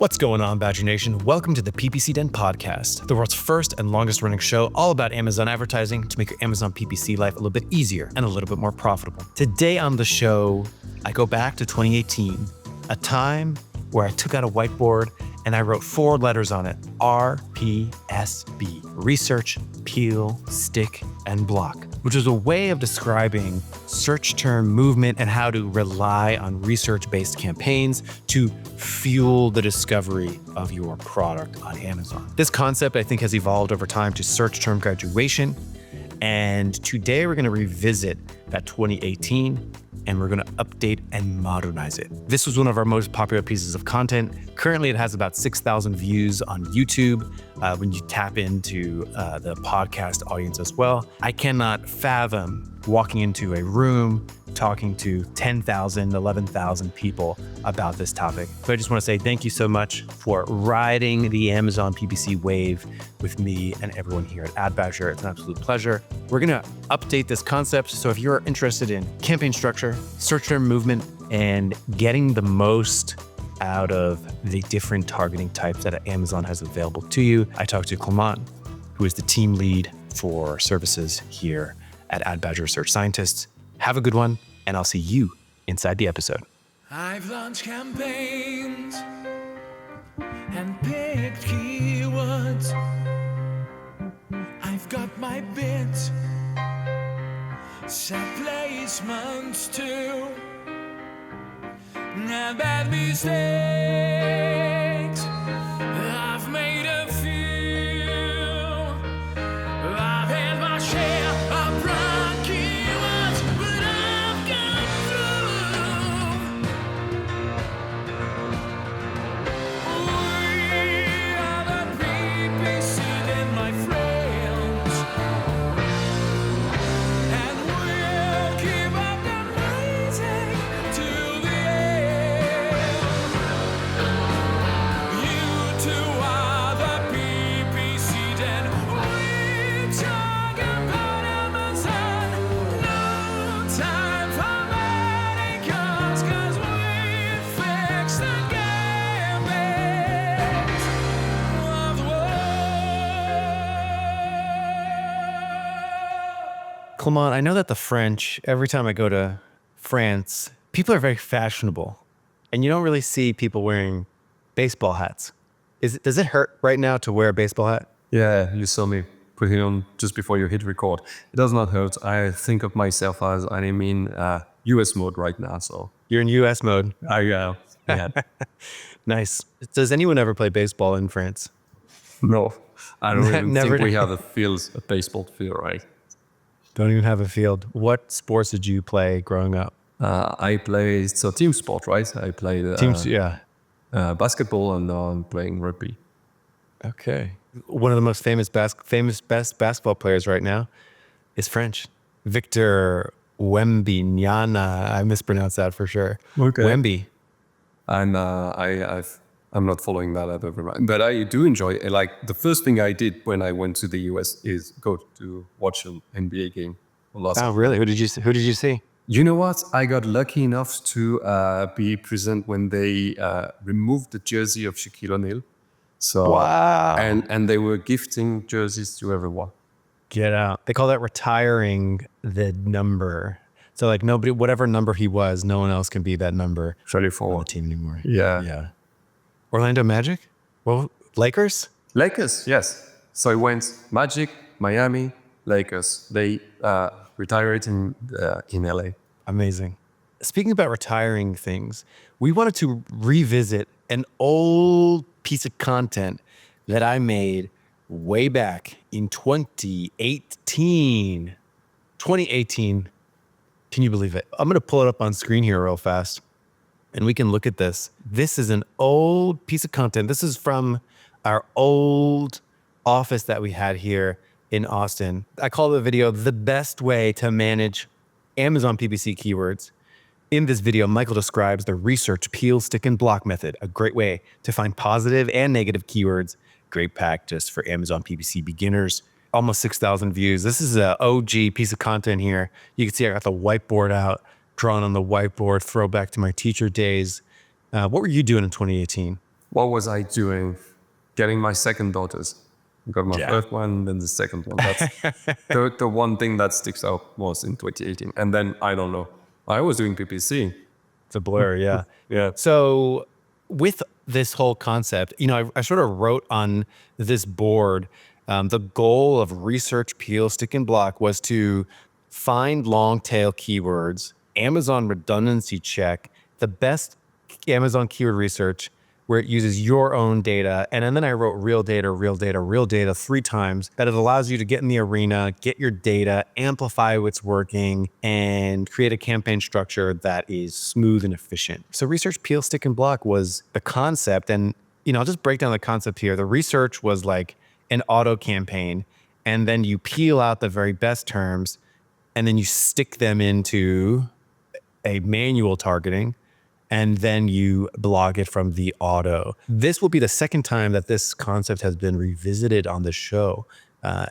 What's going on, Badger Nation? Welcome to the PPC Den Podcast, the world's first and longest running show all about Amazon advertising to make your Amazon PPC life a little bit easier and a little bit more profitable. Today on the show, I go back to 2018, a time where I took out a whiteboard and I wrote 4 letters on it, RPSB, Research, Peel, Stick, and Block, which is a way of describing search term movement and how to rely on research-based campaigns to fuel the discovery of your product on Amazon. This concept, I think, has evolved over time to search term graduation. And today we're going to revisit that 2018 and we're going to update and modernize it. This was one of our most popular pieces of content. Currently, it has about 6,000 views on YouTube when you tap into the podcast audience as well. I cannot fathom walking into a room talking to 10,000, 11,000 people about this topic. So I just want to say thank you so much for riding the Amazon PPC wave with me and everyone here at Ad Badger. It's an absolute pleasure. We're going to update this concept. So if you're interested in campaign structure, search term movement, and getting the most out of the different targeting types that Amazon has available to you, I talked to Clément, who is the team lead for services here at Ad Badger Search Scientists. Have a good one, and I'll see you inside the episode. I've launched campaigns and picked keywords. I've got my bids, set placements too. And bad mistakes, I've made a few. I've had my share of wrong keywords, but I've come through. We are the PPC Den, my friends, and we'll keep up the rising to the end. You two are the PPC Den. We talk about Amazon. No time for manicures, 'cause we fix the gambits of the world. Clément, I know that the French, every time I go to France, people are very fashionable, and you don't really see people wearing baseball hats. Does it hurt right now to wear a baseball hat? Yeah, you saw me put it on just before you hit record. It does not hurt. I think of myself as I'm in US mode right now, so You're in US mode. yeah. Nice. Does anyone ever play baseball in France? No, I don't even Never. think we have a baseball field, right? Don't even have a field. What sports did you play growing up? I play, so team sport, right? I played Teams, yeah. basketball and now I'm playing rugby. Okay. One of the most famous best basketball players right now is French. Victor Wembanyama. I mispronounced that for sure. Okay. Wemby. And I'm not following that up every month, but I do enjoy it. Like the first thing I did when I went to the US is go to watch an NBA game. Oh, really? Who did you see? You know what? I got lucky enough to be present when they removed the jersey of Shaquille O'Neal. So Wow. and they were gifting jerseys to everyone. Get out. They call that retiring the number. So like nobody, whatever number he was, no one else can be that number on the 34. team anymore. Yeah. Yeah. Orlando Magic? Well, Lakers? Lakers, yes. So it went Magic, Miami, Lakers. They retired in LA. Amazing. Speaking about retiring things, we wanted to revisit an old piece of content that I made way back in 2018. 2018. Can you believe it? I'm going to pull it up on screen here real fast and we can look at this. This is an old piece of content. This is from our old office that we had here in Austin. I call the video "The Best Way to Manage Amazon PPC Keywords." In this video, Michael describes the research, peel, stick, and block method, a great way to find positive and negative keywords. Great practice for Amazon PPC beginners. Almost 6,000 views. This is an OG piece of content here. You can see I got the whiteboard out, drawn on the whiteboard, throwback to my teacher days. What were you doing in 2018? What was I doing? Getting my second daughters. Got my Yeah. first one, then the second one. That's the one thing that sticks out most in 2018. And then, I don't know. I was doing PPC. It's a blur, yeah. Yeah. So with this whole concept, I sort of wrote on this board, the goal of research, peel, stick, and block was to find long tail keywords, Amazon redundancy check, the best Amazon keyword research where it uses your own data. And then I wrote real data, real data, real data 3 times, that it allows you to get in the arena, get your data, amplify what's working, and create a campaign structure that is smooth and efficient. So research, peel, stick, and block was the concept. And, I'll just break down the concept here. The research was like an auto campaign, and then you peel out the very best terms, and then you stick them into a manual targeting, and then you blog it from the auto. This will be the second time that this concept has been revisited on the show.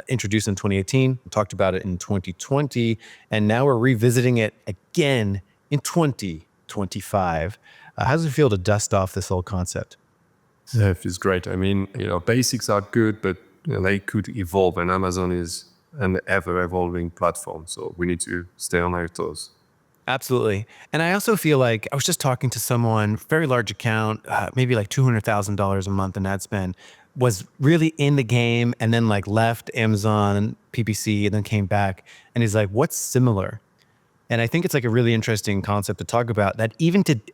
Introduced in 2018, talked about it in 2020, and now we're revisiting it again in 2025. How does it feel to dust off this whole concept? Yeah, it feels great. I mean, basics are good, but they could evolve, and Amazon is an ever-evolving platform, so we need to stay on our toes. Absolutely. And I also feel like I was just talking to someone, very large account, maybe like $200,000 a month in ad spend, was really in the game and then like left Amazon, PPC, and then came back. And he's like, what's similar? And I think it's like a really interesting concept to talk about that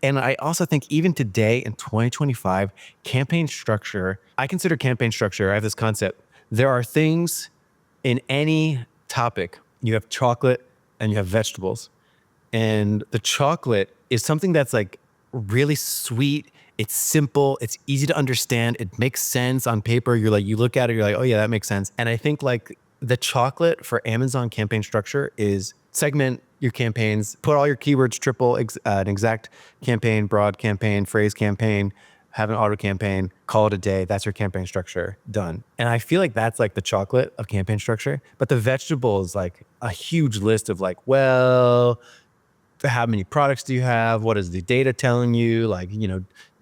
and I also think even today in 2025, campaign structure, I consider campaign structure, I have this concept. There are things in any topic, you have chocolate and you have vegetables. And the chocolate is something that's like really sweet. It's simple. It's easy to understand. It makes sense on paper. You look at it, you're like, oh yeah, that makes sense. And I think like the chocolate for Amazon campaign structure is segment your campaigns, put all your keywords, triple an exact campaign, broad campaign, phrase campaign, have an auto campaign, call it a day. That's your campaign structure, done. And I feel like that's like the chocolate of campaign structure. But the vegetable is like a huge list of like, well, how many products do you have? What is the data telling you? Like,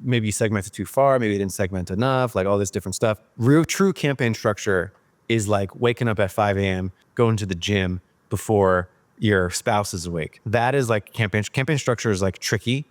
maybe you segmented too far, maybe you didn't segment enough, like all this different stuff. Real true campaign structure is like waking up at 5 a.m., going to the gym before your spouse is awake. That is like campaign structure is like tricky.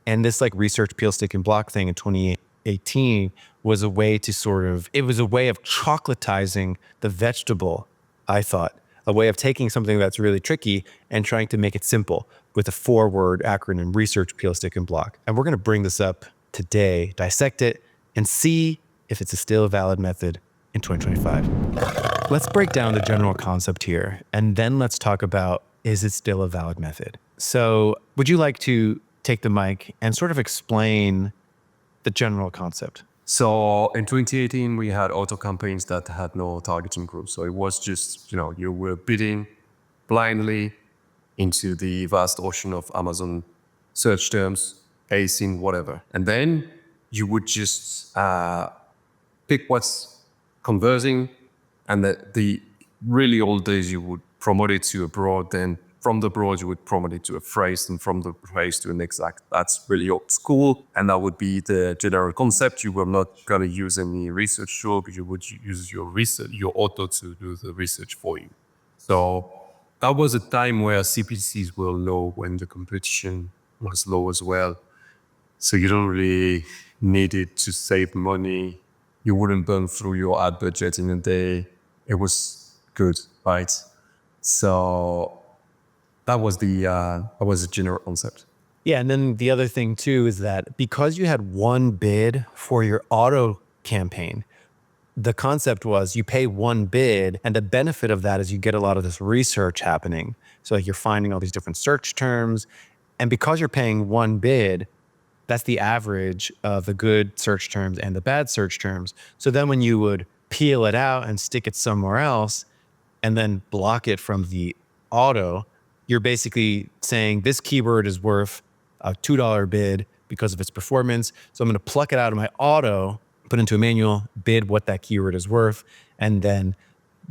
And this like research, peel, stick, and block thing in 2018 was a way to it was a way of chocolatizing the vegetable, I thought. A way of taking something that's really tricky and trying to make it simple with a 4-word acronym, research, peel, stick, and block. And we're going to bring this up today, dissect it, and see if it's still a valid method in 2025. Let's break down the general concept here, and then let's talk about, is it still a valid method? So would you like to take the mic and sort of explain the general concept? So in 2018, we had auto campaigns that had no targeting group. So it was just, you were bidding blindly into the vast ocean of Amazon search terms, ASIN, whatever. And then you would just pick what's conversing. And the really old days, you would promote it to a broad, then from the broad, you would promote it to a phrase, and from the phrase to an exact. That's really old school. And that would be the general concept. You were not going to use any research tool, but you would use your auto to do the research for you. So that was a time where CPCs were low, when the competition was low as well. So you don't really need it to save money. You wouldn't burn through your ad budget in a day. It was good, right? So that was the general concept. Yeah, and then the other thing too is that because you had one bid for your auto campaign, the concept was you pay one bid, and the benefit of that is you get a lot of this research happening. So like you're finding all these different search terms, and because you're paying one bid, that's the average of the good search terms and the bad search terms. So then when you would peel it out and stick it somewhere else and then block it from the auto, you're basically saying this keyword is worth a $2 bid because of its performance. So I'm going to pluck it out of my auto, put into a manual, bid what that keyword is worth, and then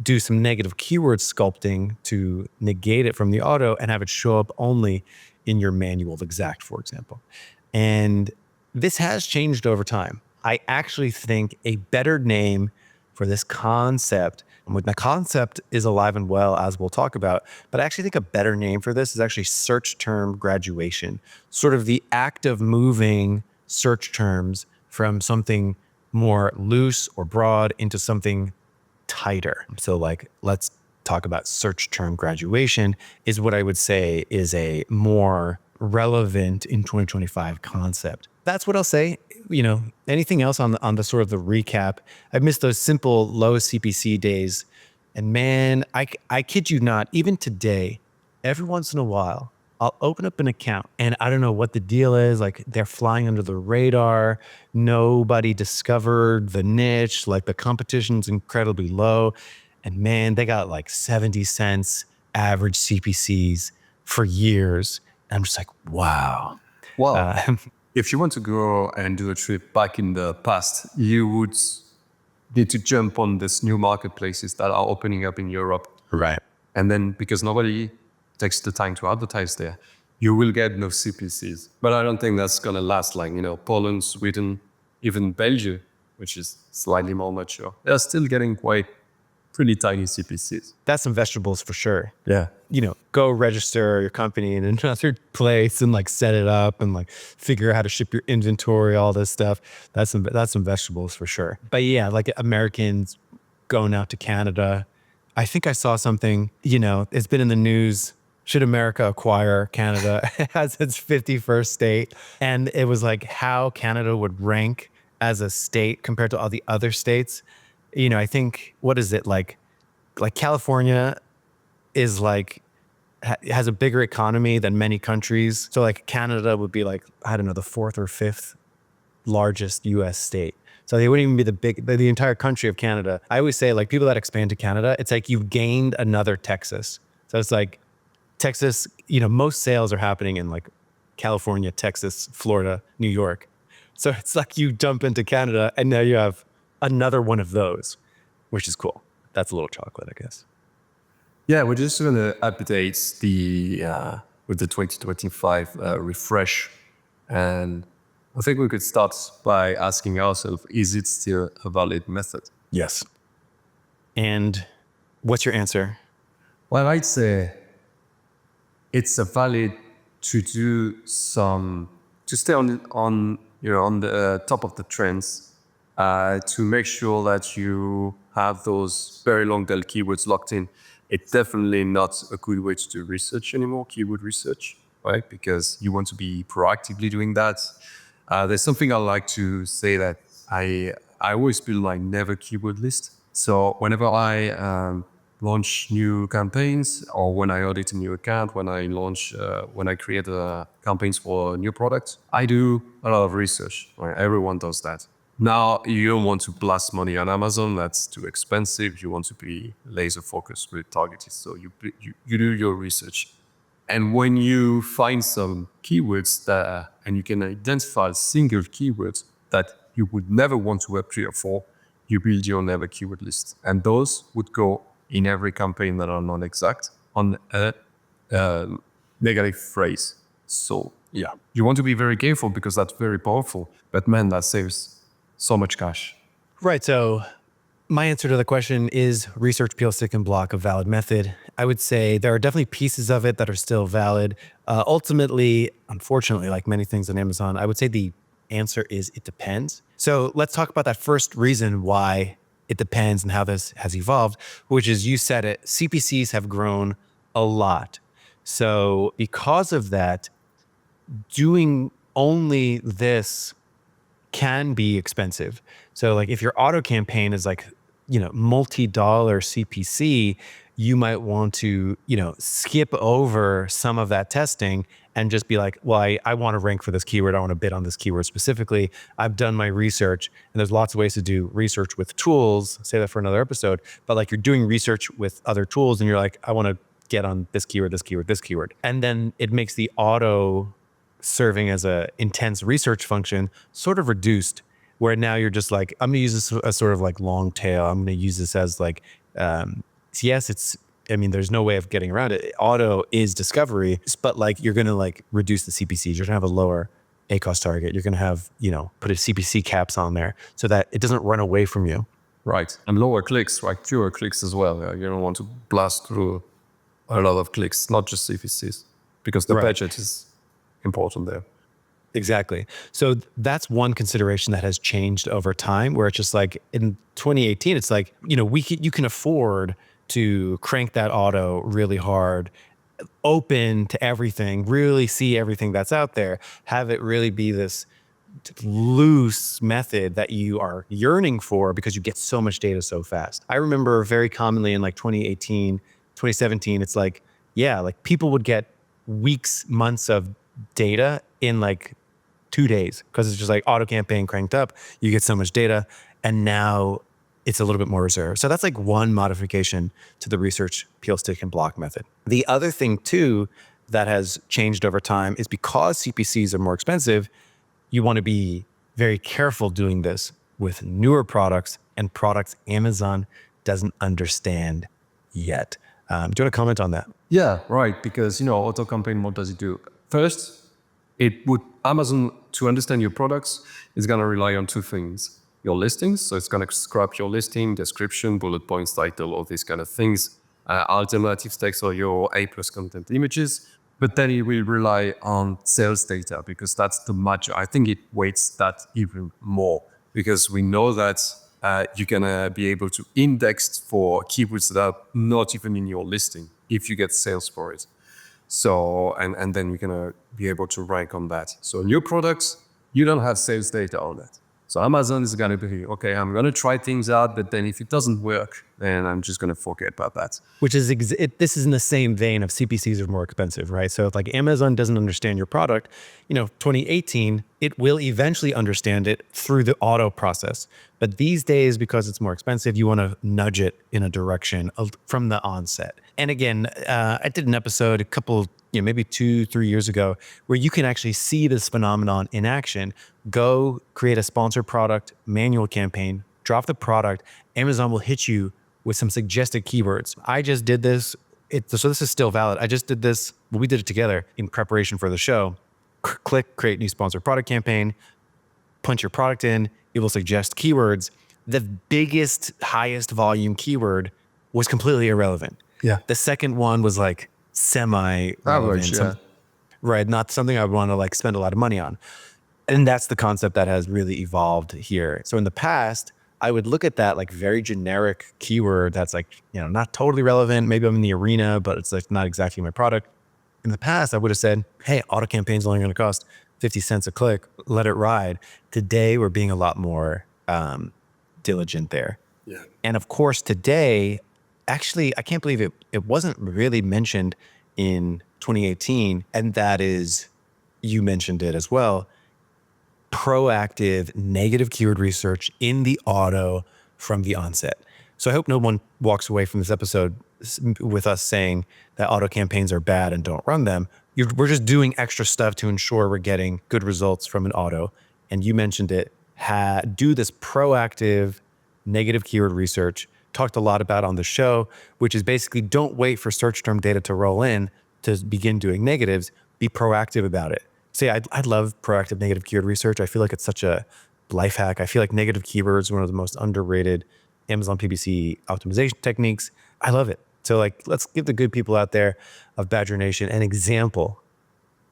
do some negative keyword sculpting to negate it from the auto and have it show up only in your manual exact, for example. And this has changed over time. I actually think a better name for this concept, and the concept is alive and well, as we'll talk about, but I actually think a better name for this is actually search term graduation, sort of the act of moving search terms from something more loose or broad into something tighter. So like, let's talk about search term graduation is what I would say is a more relevant in 2025 concept. That's what I'll say. You know, anything else on the sort of the recap? I missed those simple low CPC days. And man, I kid you not, even today, every once in a while, I'll open up an account and I don't know what the deal is. Like they're flying under the radar. Nobody discovered the niche. Like the competition's incredibly low. And man, they got like 70 cents average CPCs for years. And I'm just like, wow. Wow. If you want to go and do a trip back in the past, you would need to jump on these new marketplaces that are opening up in Europe. Right. And then because nobody takes the time to advertise there, you will get no CPCs. But I don't think that's going to last like, Poland, Sweden, even Belgium, which is slightly more mature. They're still getting pretty tiny CPCs. That's some vegetables for sure. Yeah. Go register your company in another place and like set it up and like figure out how to ship your inventory, all this stuff. That's some vegetables for sure. But yeah, like Americans going out to Canada. I think I saw something, it's been in the news. Should America acquire Canada as its 51st state? And it was like how Canada would rank as a state compared to all the other states. I think, what is it like California is like, has a bigger economy than many countries. So like Canada would be like, I don't know, the 4th or 5th largest US state. So they wouldn't even be the entire country of Canada. I always say like people that expand to Canada, it's like you've gained another Texas. So it's like Texas, most sales are happening in like California, Texas, Florida, New York. So it's like you jump into Canada and now you have another one of those, which is cool. That's a little chocolate, I guess. Yeah, we're just going to update with the 2025 refresh. And I think we could start by asking ourselves, is it still a valid method? Yes. And what's your answer? Well, I'd say it's a valid to do to stay on the top of the trends, to make sure that you have those very long tail keywords locked in. It's definitely not a good way to do research anymore, keyword research, right? Because you want to be proactively doing that. There's something I like to say that I always build like never keyword list. So whenever I launch new campaigns or when I audit a new account, when I create campaigns for a new product, I do a lot of research, right? Everyone does that. Now, you don't want to blast money on Amazon. That's too expensive. You want to be laser focused with targeted. So you do your research. And when you find some keywords and you can identify single keywords that you would never want to web 3 or 4, you build your never keyword list. And those would go in every campaign that are non-exact on a negative phrase. So yeah, you want to be very careful because that's very powerful. But man, that saves so much cash. Right. So my answer to the question is research, peel, stick, and block a valid method. I would say there are definitely pieces of it that are still valid. Ultimately, unfortunately, like many things on Amazon, I would say the answer is it depends. So let's talk about that first reason why it depends and how this has evolved, which is, you said it, CPCs have grown a lot. So because of that, doing only this can be expensive. So like if your auto campaign is like, multi-dollar CPC, you might want to, skip over some of that testing and just be like, well, I want to rank for this keyword. I want to bid on this keyword specifically. I've done my research, and there's lots of ways to do research with tools. Say that for another episode, but like you're doing research with other tools and you're like, I want to get on this keyword, this keyword, this keyword. And then it makes the auto serving as a intense research function sort of reduced, where now you're just like, I'm gonna use this as sort of like long tail. I'm gonna use this as like, there's no way of getting around it. Auto is discovery, but like you're gonna like reduce the CPCs. You're gonna have a lower ACOS target. You're going to have, put a CPC caps on there so that it doesn't run away from you. Right. And lower clicks, right? Fewer clicks as well. You don't want to blast through a lot of clicks, not just CPCs, because the Right. budget is important there. Exactly. So that's one consideration that has changed over time, where it's just like in 2018, it's like, you can afford to crank that auto really hard, open to everything, really see everything that's out there, have it really be this loose method that you are yearning for because you get so much data so fast. I remember very commonly in like 2018, 2017, it's like, like people would get weeks, months of data in like 2 days because it's just like auto campaign cranked up. You get so much data, and now it's a little bit more reserved. So that's like one modification to the research peel, stick, and block method. The other thing too that has changed over time is because CPCs are more expensive, you want to be very careful doing this with newer products and products Amazon doesn't understand yet. Do you want to comment on that? Yeah, right. Because, auto campaign, what does it do? First, Amazon, to understand your products, is going to rely on two things. Your listings, so it's going to scrap your listing, description, bullet points, title, all these kind of things, alternative text or your A+ content images. But then it will rely on sales data because that's the match. I think it weights that even more because we know that you're going to be able to index for keywords that are not even in your listing if you get sales for it. So, and then you're going to be able to rank on that. So new products, you don't have sales data on that. So Amazon is going to be, okay, I'm going to try things out, but then if it doesn't work, then I'm just going to forget about that. Which is, this is in the same vein of CPCs are more expensive, right? So if like Amazon doesn't understand your product, 2018, it will eventually understand it through the auto process. But these days, because it's more expensive, you want to nudge it in a direction from the onset. And again, I did an episode a couple, maybe 2-3 years ago, where you can actually see this phenomenon in action. Go create a sponsored product manual campaign, drop the product. Amazon will hit you with some suggested keywords. I just did this. So this is still valid. I just did this. We did it together in preparation for the show. Click create new sponsored product campaign, punch your product in. It will suggest keywords. The biggest, highest volume keyword was completely irrelevant. Yeah. The second one was like semi-relevant. Average, yeah. Right. Not something I would want to like spend a lot of money on. And that's the concept that has really evolved here. So in the past, I would look at that like very generic keyword that's like, not totally relevant. Maybe I'm in the arena, but it's like not exactly my product. In the past, I would have said, hey, auto campaign's only going to cost 50 cents a click. Let it ride. Today, we're being a lot more diligent there. Yeah. And of course, today, actually, I can't believe it wasn't really mentioned in 2018. And that is, you mentioned it as well, proactive negative keyword research in the auto from the onset. So I hope no one walks away from this episode with us saying that auto campaigns are bad and don't run them. We're just doing extra stuff to ensure we're getting good results from an auto. And you mentioned it, do this proactive negative keyword research. Talked a lot about on the show, which is basically don't wait for search term data to roll in to begin doing negatives. Be proactive about it. See, I love proactive negative keyword research. I feel like it's such a life hack. I feel like negative keywords are one of the most underrated Amazon PPC optimization techniques. I love it. So like, let's give the good people out there of Badger Nation an example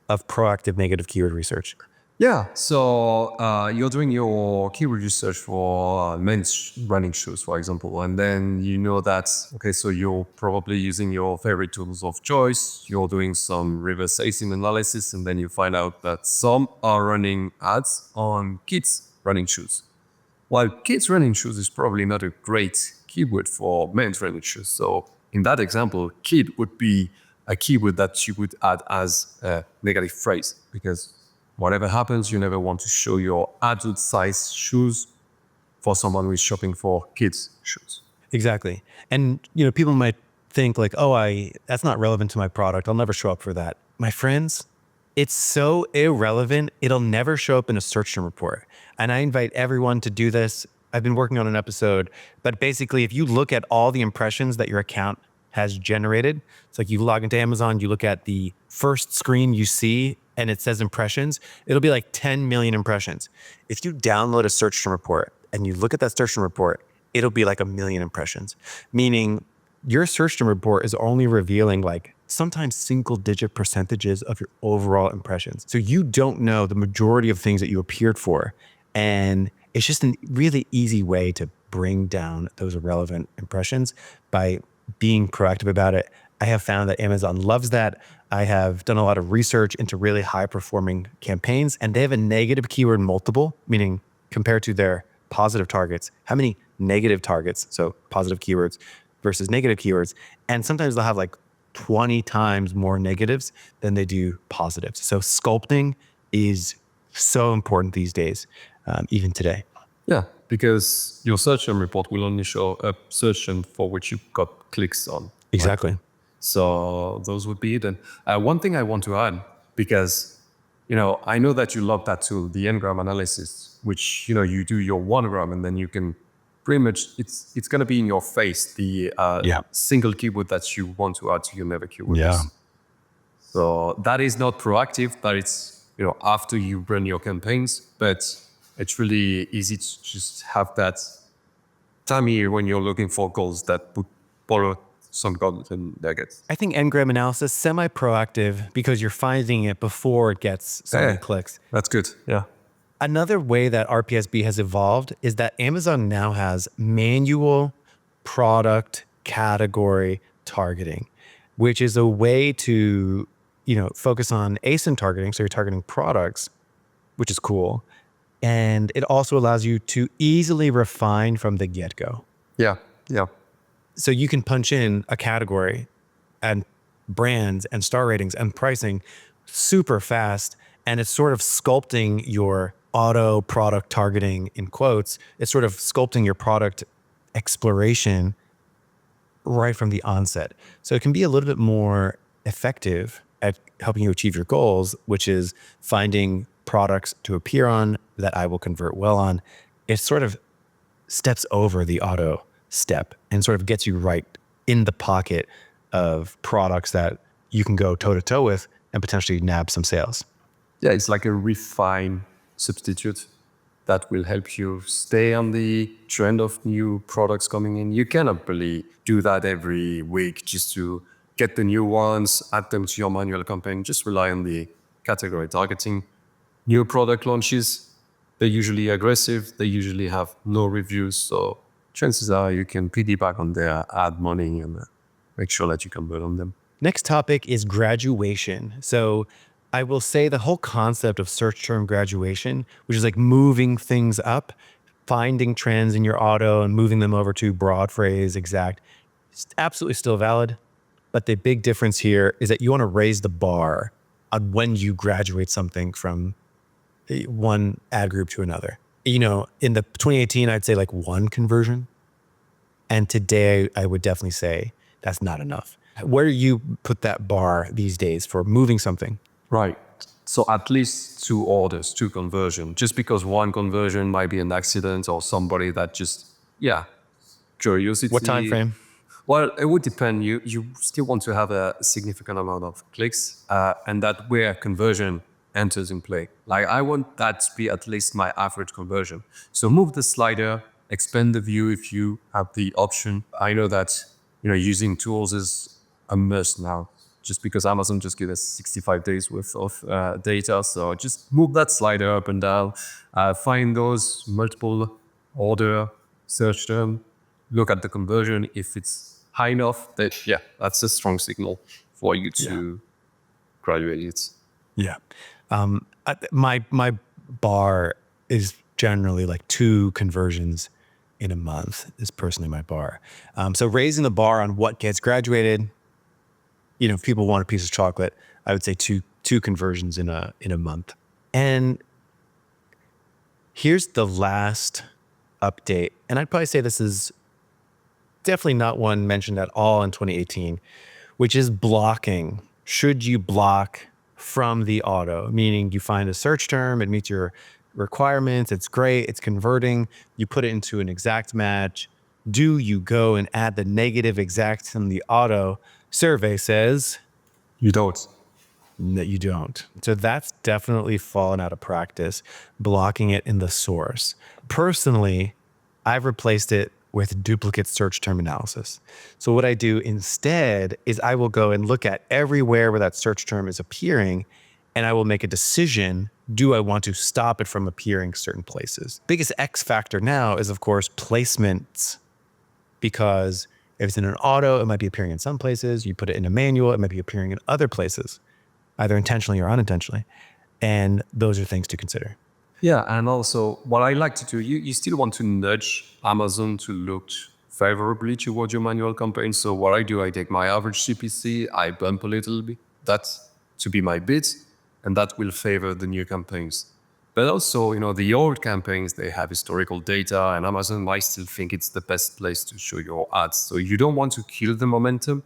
of proactive negative keyword research. Yeah, so you're doing your keyword research for men's running shoes, for example, and then you know that, okay, so you're probably using your favorite tools of choice, you're doing some reverse ASIN analysis, and then you find out that some are running ads on kids' running shoes. While kids' running shoes is probably not a great keyword for men's running shoes. So in that example, kid would be a keyword that you would add as a negative phrase because whatever happens, you never want to show your adult size shoes for someone who is shopping for kids' shoes. Exactly. And, people might think like, that's not relevant to my product. I'll never show up for that. My friends, it's so irrelevant. It'll never show up in a search term report. And I invite everyone to do this. I've been working on an episode, but basically if you look at all the impressions that your account has generated. It's like you log into Amazon, you look at the first screen you see, and it says impressions. It'll be like 10 million impressions. If you download a search term report and you look at that search term report, it'll be like 1 million impressions, meaning your search term report is only revealing like sometimes single-digit percentages of your overall impressions. So you don't know the majority of things that you appeared for. And it's just a really easy way to bring down those irrelevant impressions by being proactive about it. I have found that Amazon loves that. I have done a lot of research into really high-performing campaigns, and they have a negative keyword multiple, meaning compared to their positive targets, how many negative targets, so positive keywords versus negative keywords, and sometimes they'll have like 20 times more negatives than they do positives. So sculpting is so important these days, even today. Yeah, because your search term report will only show a search term for which you got clicks on. Exactly. Right? So those would be it. And one thing I want to add, because I know that you love that tool, the Ngram analysis, which you do your 1 gram and then you can pretty much it's going to be in your face the single keyword that you want to add to your never keyword list. So that is not proactive. That it's after you run your campaigns, but it's really easy to just have that time here when you're looking for goals that would borrow some golden nuggets. I think Ngram analysis semi-proactive because you're finding it before it gets so many clicks. That's good. Yeah. Another way that RPSB has evolved is that Amazon now has manual product category targeting, which is a way to, focus on ASIN targeting. So you're targeting products, which is cool. And it also allows you to easily refine from the get-go. Yeah. Yeah. So you can punch in a category and brands and star ratings and pricing super fast. And it's sort of sculpting your auto product targeting in quotes. It's sort of sculpting your product exploration right from the onset. So it can be a little bit more effective at helping you achieve your goals, which is finding products to appear on that I will convert well on. It sort of steps over the auto step and sort of gets you right in the pocket of products that you can go toe to toe with and potentially nab some sales. Yeah, it's like a refined substitute that will help you stay on the trend of new products coming in. You cannot really do that every week just to get the new ones, add them to your manual campaign. Just rely on the category targeting. New product launches, they're usually aggressive. They usually have no reviews. So chances are you can piggyback on their ad money and make sure that you convert on them. Next topic is graduation. So I will say the whole concept of search term graduation, which is like moving things up, finding trends in your auto and moving them over to broad phrase, exact, it's absolutely still valid. But the big difference here is that you want to raise the bar on when you graduate something from one ad group to another. In the 2018, I'd say like 1 conversion. And today I would definitely say that's not enough. Where do you put that bar these days for moving something? Right. So at least 2 orders, 2 conversions. Just because 1 conversion might be an accident or somebody that just, curiosity. What time frame? Well, it would depend. You still want to have a significant amount of clicks, and that where conversion enters in play. Like I want that to be at least my average conversion. So move the slider, expand the view if you have the option. I know that using tools is a must now, just because Amazon just gives us 65 days worth of data. So just move that slider up and down, find those multiple order, search them, look at the conversion. If it's high enough, that's a strong signal for you to graduate it. Yeah. My bar is generally like 2 conversions in a month is personally my bar. So raising the bar on what gets graduated, if people want a piece of chocolate, I would say two conversions in a month. And here's the last update. And I'd probably say this is definitely not one mentioned at all in 2018, which is blocking. Should you block from the auto? Meaning you find a search term, it meets your requirements, it's great, it's converting, you put it into an exact match, Do you go and add the negative exact in the auto? Survey says You don't. that you don't. So that's definitely fallen out of practice, blocking it in the source. Personally, I've replaced it with duplicate search term analysis. So what I do instead is I will go and look at everywhere where that search term is appearing, and I will make a decision. Do I want to stop it from appearing certain places? Biggest X factor now is, of course, placements, because if it's in an auto, it might be appearing in some places. You put it in a manual, it might be appearing in other places, either intentionally or unintentionally. And those are things to consider. Yeah, and also what I like to do, you still want to nudge Amazon to look favorably towards your manual campaign. So what I do, I take my average CPC, I bump a little bit, that's to be my bid, and that will favor the new campaigns. But also, the old campaigns, they have historical data, and Amazon might still think it's the best place to show your ads. So you don't want to kill the momentum,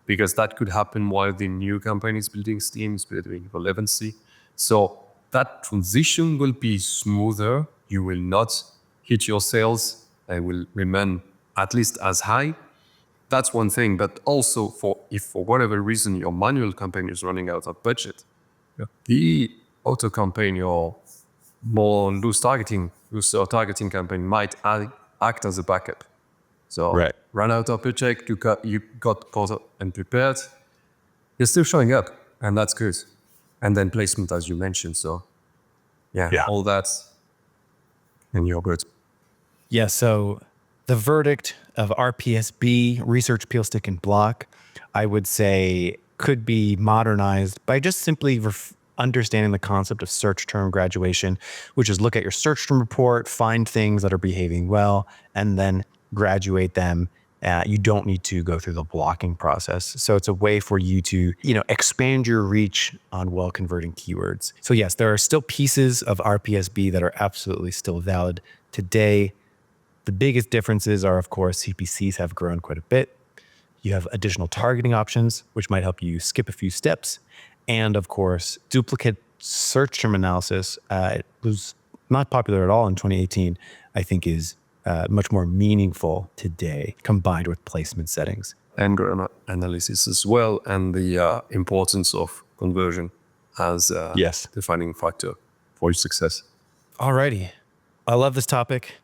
because that could happen while the new campaign is building steam, is building relevancy. So that transition will be smoother. You will not hit your sales. They will remain at least as high. That's one thing. But also, if for whatever reason your manual campaign is running out of budget, the auto campaign, your more loose targeting campaign might act as a backup. So Right. run out of budget, you got caught and prepared. You're still showing up, and that's good. And then placement, as you mentioned. So Yeah. all that in your good. Yeah, so the verdict of RPSB, research, peel, stick, and block, I would say could be modernized by just simply understanding the concept of search term graduation, which is look at your search term report, find things that are behaving well, and then graduate them. You don't need to go through the blocking process. So it's a way for you to, expand your reach on well-converting keywords. So yes, there are still pieces of RPSB that are absolutely still valid today. The biggest differences are, of course, CPCs have grown quite a bit. You have additional targeting options, which might help you skip a few steps. And of course, duplicate search term analysis, it was not popular at all in 2018, I think is much more meaningful today, combined with placement settings. And grammar analysis as well, and the importance of conversion as a Yes. defining factor for your success. Alrighty. I love this topic.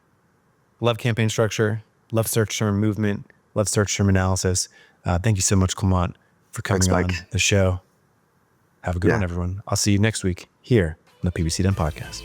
Love campaign structure. Love search term movement. Love search term analysis. Thank you so much, Clément, for coming Thanks, on Mike. the show. Have a good Yeah. one, everyone. I'll see you next week here on the PPC Den Podcast.